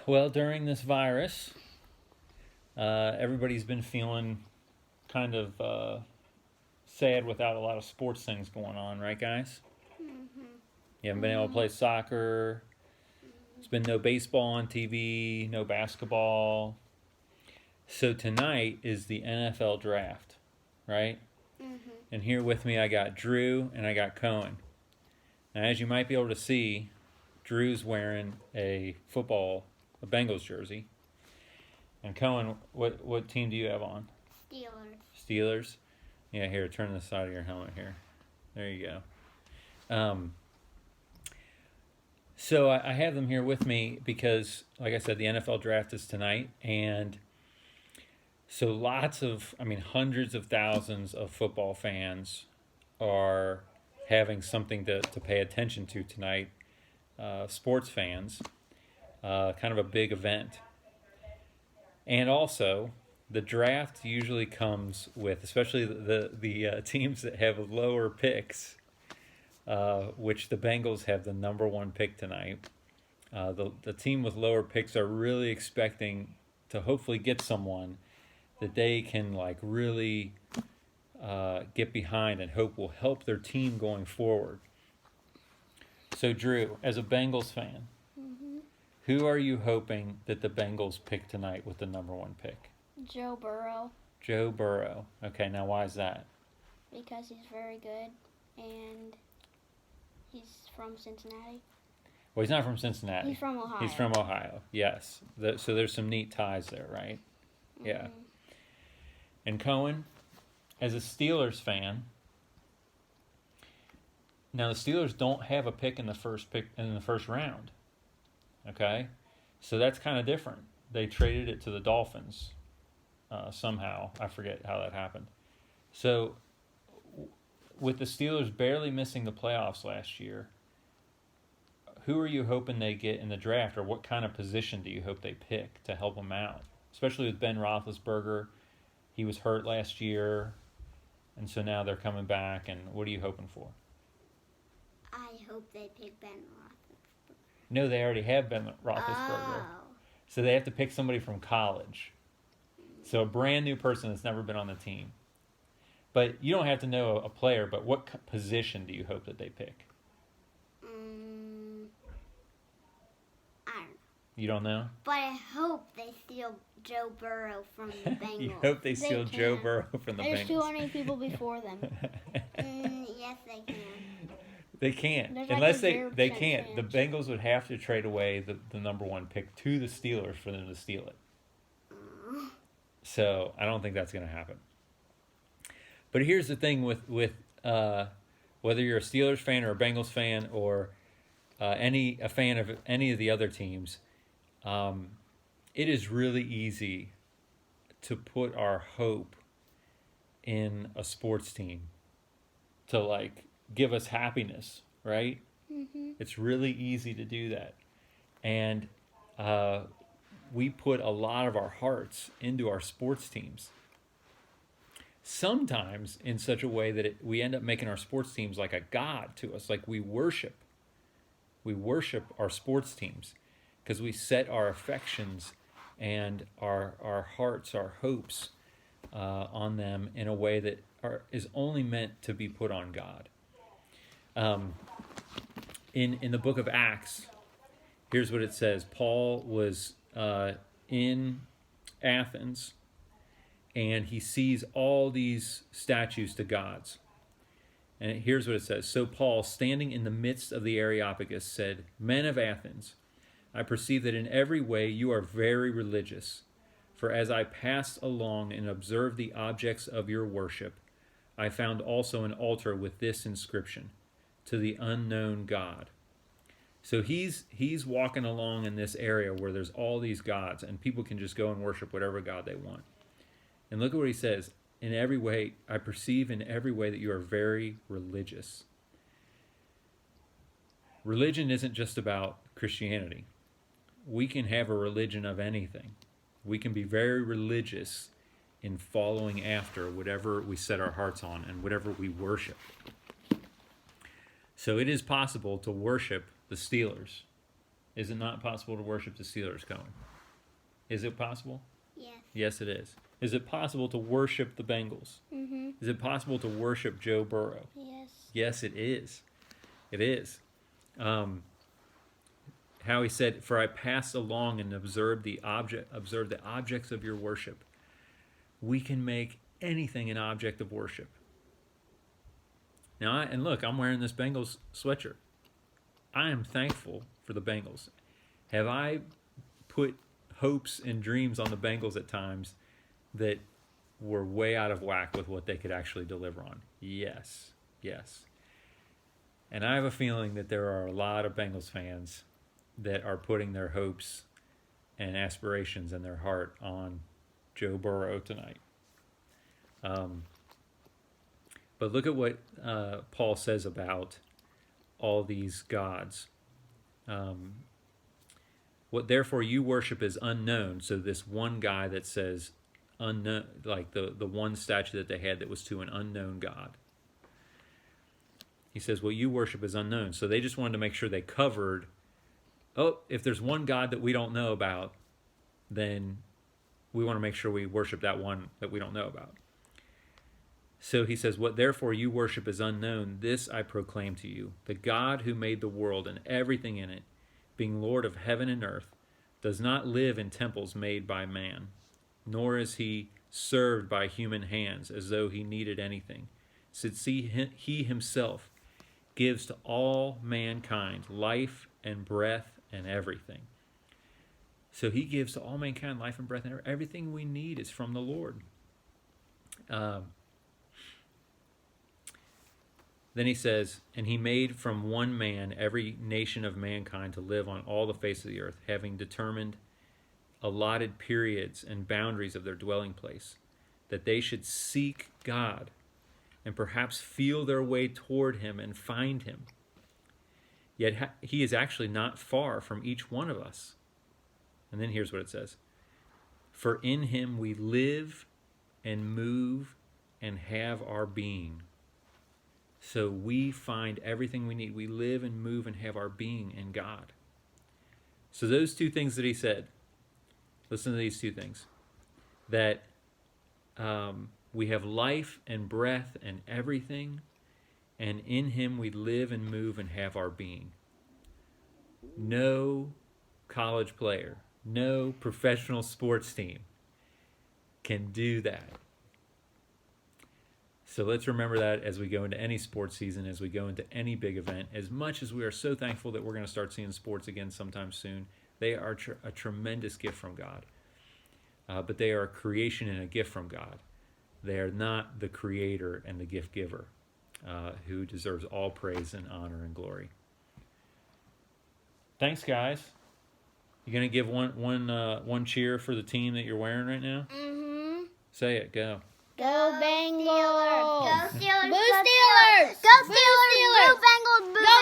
Well, during this virus, everybody's been feeling kind of sad without a lot of sports things going on, right, guys? Mm-hmm. You haven't been able to play soccer. There's been no baseball on TV, no basketball. So tonight is the NFL draft, right? Mm-hmm. And here with me, I got Drew and I got Cohen. Now, as you might be able to see, Drew's wearing a Bengals jersey. And Cohen, what team do you have on? Steelers. Steelers? Yeah, here, turn the side of your helmet here. There you go. So I have them here with me because, like I said, the NFL draft is tonight. And so hundreds of thousands of football fans are having something to pay attention to tonight. Sports fans, kind of a big event. And also, the draft usually comes with, especially the teams that have lower picks, which the Bengals have the number one pick tonight. The team with lower picks are really expecting to hopefully get someone that they can really get behind and hope will help their team going forward. So, Drew, as a Bengals fan, who are you hoping that the Bengals pick tonight with the number one pick? Joe Burrow. Joe Burrow. Okay, now why is that? Because he's very good and he's from Cincinnati. Well, he's not from Cincinnati. He's from Ohio. He's from Ohio, yes. So there's some neat ties there, right? Yeah. Mhm. And Cohen, as a Steelers fan, now the Steelers don't have a pick in the first round. Okay, so that's kind of different. They traded it to the Dolphins somehow. I forget how that happened. So with the Steelers barely missing the playoffs last year, who are you hoping they get in the draft, or what kind of position do you hope they pick to help them out? Especially with Ben Roethlisberger. He was hurt last year, and so now they're coming back, and what are you hoping for? I hope they pick Ben Roethlisberger. No, they already have Ben Roethlisberger. Oh. So they have to pick somebody from college. So a brand new person that's never been on the team. But you don't have to know a player, but what position do you hope that they pick? I don't know. You don't know? But I hope they steal Joe Burrow from the Bengals. You hope they steal Joe can. Burrow from the There's Bengals. too many people before them. Yes, they can. They can't. There's like Unless a they 0% can't. The chance. Bengals would have to trade away the number one pick to the Steelers for them to steal it. So I don't think that's going to happen. But here's the thing with whether you're a Steelers fan or a Bengals fan or a fan of any of the other teams, it is really easy to put our hope in a sports team to give us happiness, right? Mm-hmm. It's really easy to do that. And we put a lot of our hearts into our sports teams. Sometimes in such a way that we end up making our sports teams like a god to us, like we worship. We worship our sports teams because we set our affections and our hearts, our hopes on them in a way that is only meant to be put on God. In the book of Acts, here's what it says. Paul was in Athens, and he sees all these statues to gods. And here's what it says. So Paul, standing in the midst of the Areopagus, said, "Men of Athens, I perceive that in every way you are very religious. For as I passed along and observed the objects of your worship, I found also an altar with this inscription, to the unknown God." So he's walking along in this area where there's all these gods, and people can just go and worship whatever God they want. And look at what he says. In every way, I perceive in every way that you are very religious. Religion isn't just about Christianity. We can have a religion of anything. We can be very religious in following after whatever we set our hearts on and whatever we worship. So it is possible to worship the Steelers. Is it not possible to worship the Steelers coming? Is it possible? Yes. Yes, it is. Is it possible to worship the Bengals? Mhm. Is it possible to worship Joe Burrow? Yes. Yes, it is. It is. How he said, "For I passed along and observed the objects of your worship." We can make anything an object of worship. Now, look, I'm wearing this Bengals sweatshirt. I am thankful for the Bengals. Have I put hopes and dreams on the Bengals at times that were way out of whack with what they could actually deliver on? Yes, yes. And I have a feeling that there are a lot of Bengals fans that are putting their hopes and aspirations in their heart on Joe Burrow tonight. But look at what Paul says about all these gods. What therefore you worship is unknown. So this one guy that says unknown, like the one statue that they had that was to an unknown God. He says, what you worship is unknown. So they just wanted to make sure they covered, if there's one God that we don't know about, then we want to make sure we worship that one that we don't know about. So he says, what therefore you worship is unknown, this I proclaim to you. The God who made the world and everything in it, being Lord of heaven and earth, does not live in temples made by man, nor is he served by human hands as though he needed anything, since he himself gives to all mankind life and breath and everything. So he gives to all mankind life and breath, and everything we need is from the Lord. Then he says, and he made from one man every nation of mankind to live on all the face of the earth, having determined allotted periods and boundaries of their dwelling place, that they should seek God and perhaps feel their way toward him and find him. Yet he is actually not far from each one of us. And then here's what it says. For in him we live and move and have our being. So we find everything we need. We live and move and have our being in God. So those two things that he said, listen to these two things. That we have life and breath and everything, and in him we live and move and have our being. No college player, no professional sports team can do that. So let's remember that as we go into any sports season, as we go into any big event. As much as we are so thankful that we're going to start seeing sports again sometime soon, they are a tremendous gift from God. But they are a creation and a gift from God. They are not the creator and the gift giver, who deserves all praise and honor and glory. Thanks, guys. You going to give one cheer for the team that you're wearing right now? Mhm. Say it. Go. Go Bengals! Go Steelers! Boo Go Steelers! Go Boo Steelers! Steelers! Boo Bengals! Boo Go